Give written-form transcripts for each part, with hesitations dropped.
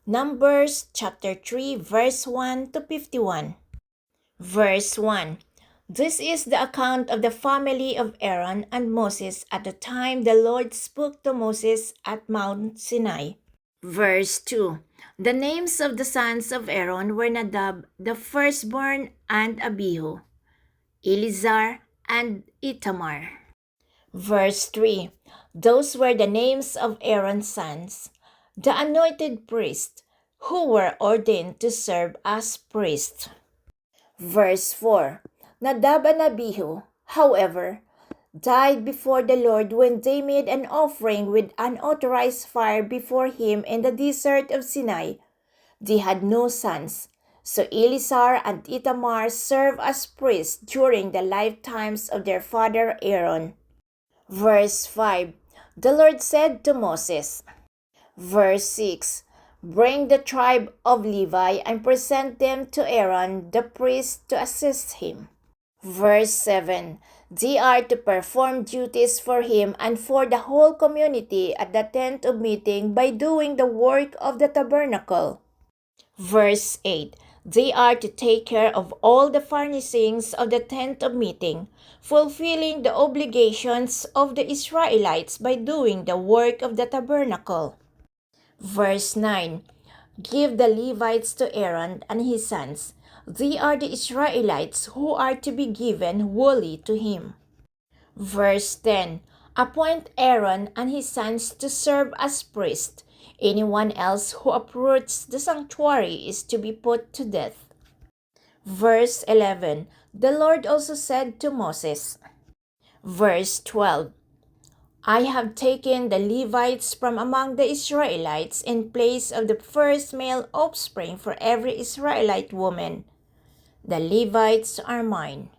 Numbers chapter 3 verse 1 to 51. Verse 1. This is the account of the family of Aaron and Moses at the time the Lord spoke to Moses at Mount Sinai. Verse 2. The names of the sons of Aaron were Nadab, the firstborn, and Abihu, Eleazar, and Itamar. Verse 3. Those were the names of Aaron's sons, the anointed priests, who were ordained to serve as priests. Verse 4. Nadab and Abihu, however, died before the Lord when they made an offering with unauthorized fire before him in the desert of Sinai. They had no sons, so Eleazar and Itamar served as priests during the lifetimes of their father Aaron. Verse 5. The Lord said to Moses. Verse 6. Bring the tribe of Levi and present them to Aaron the priest to assist him. Verse 7. They are to perform duties for him and for the whole community at the tent of meeting by doing the work of the tabernacle. Verse 8. They are to take care of all the furnishings of the tent of meeting, fulfilling the obligations of the Israelites by doing the work of the tabernacle. Verse 9. Give the Levites to Aaron and his sons. They are the Israelites who are to be given wholly to him. Verse 10. Appoint Aaron and his sons to serve as priests. Anyone else who uproots the sanctuary is to be put to death. Verse 11. The Lord also said to Moses. Verse 12. I have taken the Levites from among the Israelites in place of the first male offspring for every Israelite woman. The Levites are mine.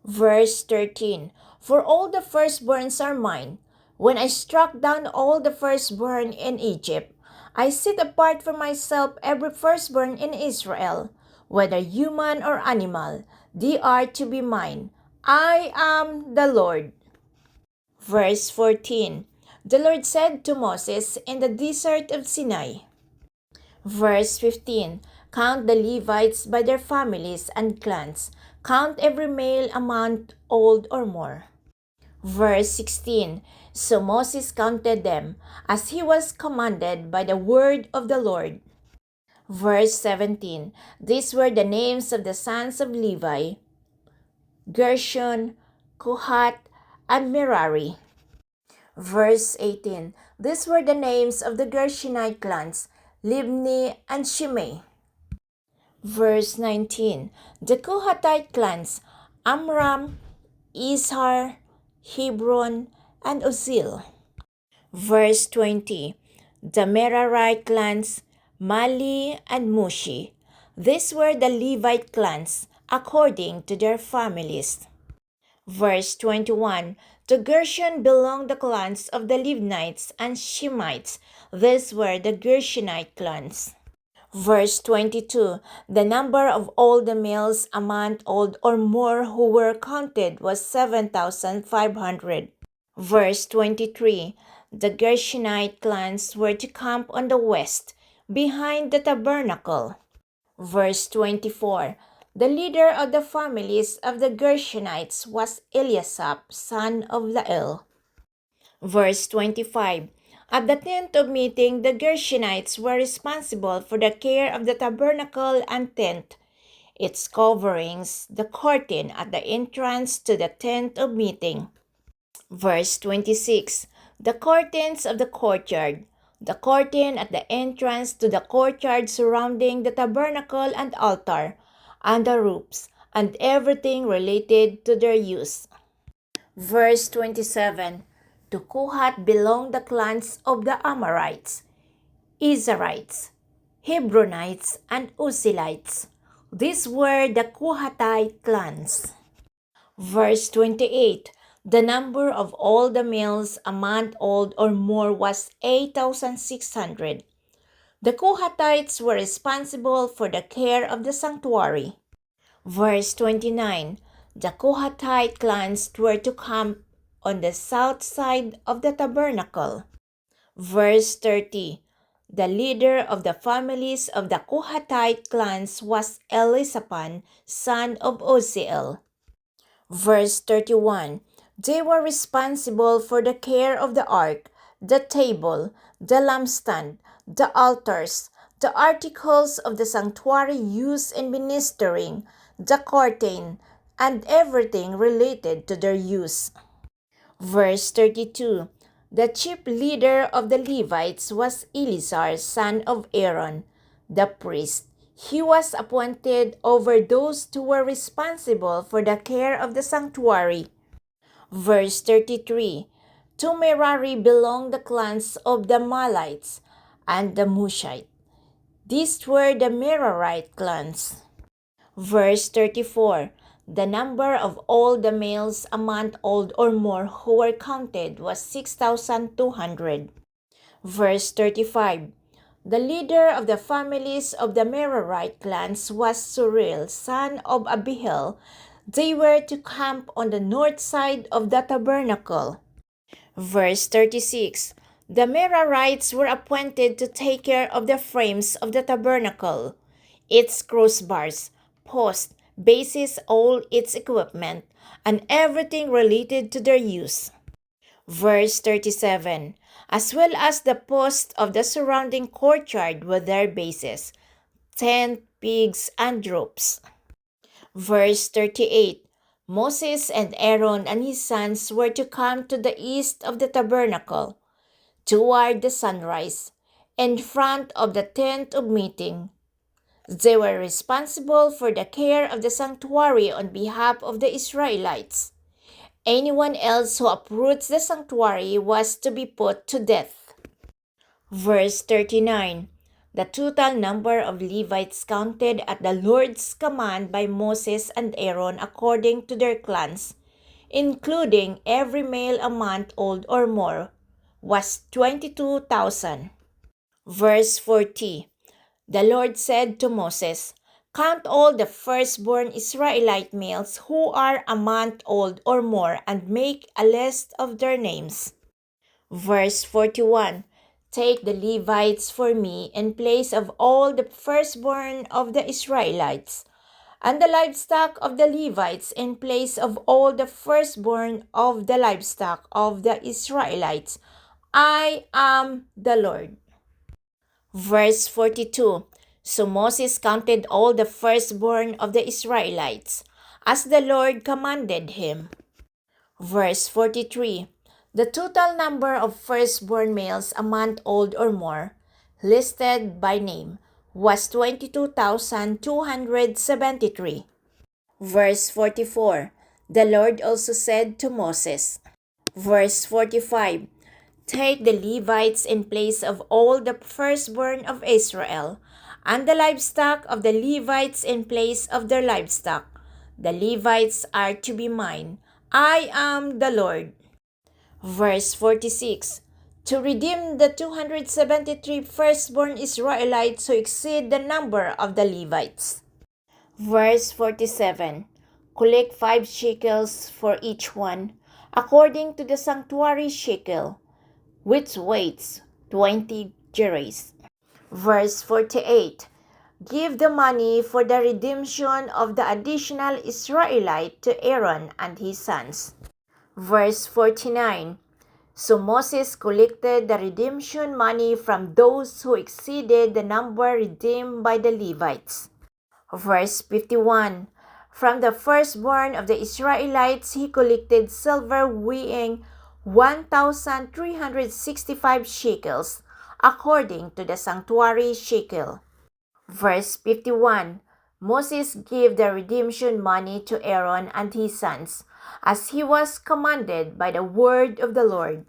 Verse 13. For all the firstborns are mine. When I struck down all the firstborn in Egypt, I set apart for myself every firstborn in Israel, whether human or animal. They are to be mine. I am the Lord. Verse 14. The Lord said to Moses in the desert of Sinai. Verse 15. Count the Levites by their families and clans. Count every male a month old or more. Verse 16. So Moses counted them, as he was commanded by the word of the Lord. Verse 17. These were the names of the sons of Levi: Gershon, Kohath, and Merari. Verse 18. These were the names of the Gershonite clans: Libni and Shimei. Verse 19. The Kohathite clans: Amram, Izhar, Hebron, and Uzziel. Verse 20. The Merarite clans: Mali and Mushi. These were the Levite clans, according to their families. Verse 21. To Gershon belonged the clans of the Libnites and Shemites. These were the Gershonite clans. Verse 22. The number of all the males a month old or more who were counted was 7,500. Verse 23. The Gershonite clans were to camp on the west, behind the tabernacle. Verse 24. The leader of the families of the Gershonites was Eliasaph, son of Lael. Verse 25. At the tent of meeting, the Gershonites were responsible for the care of the tabernacle and tent, its coverings, the curtain at the entrance to the tent of meeting. Verse 26. The curtains of the courtyard, the curtain at the entrance to the courtyard surrounding the tabernacle and altar, and the roofs, and everything related to their use. Verse 27. To Kohath belonged the clans of the Amorites, Izharites, Hebronites, and Uzzielites. These were the Kohathite clans. Verse 28. The number of all the males a month old or more was 8,600. The Kohathites were responsible for the care of the sanctuary. Verse 29. The Kohathite clans were to camp on the south side of the tabernacle. Verse 30. The leader of the families of the Kohathite clans was Elisaphan, son of Uzziel. Verse 31. They were responsible for the care of the ark, the table, the lampstand, the altars, the articles of the sanctuary used in ministering, the curtain, and everything related to their use. Verse 32. The chief leader of the Levites was Eleazar, son of Aaron, the priest. He was appointed over those who were responsible for the care of the sanctuary. Verse 33. To Merari belonged the clans of the Malites and the Mushite. These were the Merarite clans. Verse 34. The number of all the males a month old or more who were counted was 6,200. Verse 35. The leader of the families of the Merarite clans was Suril, son of Abihail. They were to camp on the north side of the tabernacle. Verse 36. The Merarites were appointed to take care of the frames of the tabernacle, its crossbars, posts, bases, all its equipment, and everything related to their use. Verse 37. As well as the posts of the surrounding courtyard with their bases, tent, pegs, and ropes. Verse 38. Moses and Aaron and his sons were to come to the east of the tabernacle, toward the sunrise, in front of the tent of meeting. They were responsible for the care of the sanctuary on behalf of the Israelites. Anyone else who uproots the sanctuary was to be put to death. Verse 39. The total number of Levites counted at the Lord's command by Moses and Aaron according to their clans, including every male a month old or more, was 22,000. Verse 40. The Lord said to Moses, Count all the firstborn Israelite males who are a month old or more and make a list of their names. Verse 41. Take the Levites for me in place of all the firstborn of the Israelites, and the livestock of the Levites in place of all the firstborn of the livestock of the Israelites. I am the Lord. Verse 42. So Moses counted all the firstborn of the Israelites, as the Lord commanded him. Verse 43. The total number of firstborn males a month old or more, listed by name, was 22,273. Verse 44. The Lord also said to Moses. Verse 45. Take the Levites in place of all the firstborn of Israel, and the livestock of the Levites in place of their livestock. The Levites are to be mine. I am the Lord. Verse 46. To redeem the 273 firstborn Israelites who exceed the number of the Levites. Verse 47. Collect 5 shekels for each one, according to the sanctuary shekel, which weighs 20 gerahs. Verse 48. Give the money for the redemption of the additional Israelite to Aaron and his sons. Verse 49. So Moses collected the redemption money from those who exceeded the number redeemed by the Levites. Verse 51. From the firstborn of the Israelites he collected silver weighing 1,365 shekels, according to the sanctuary shekel. Verse 51. Moses gave the redemption money to Aaron and his sons, as he was commanded by the word of the Lord.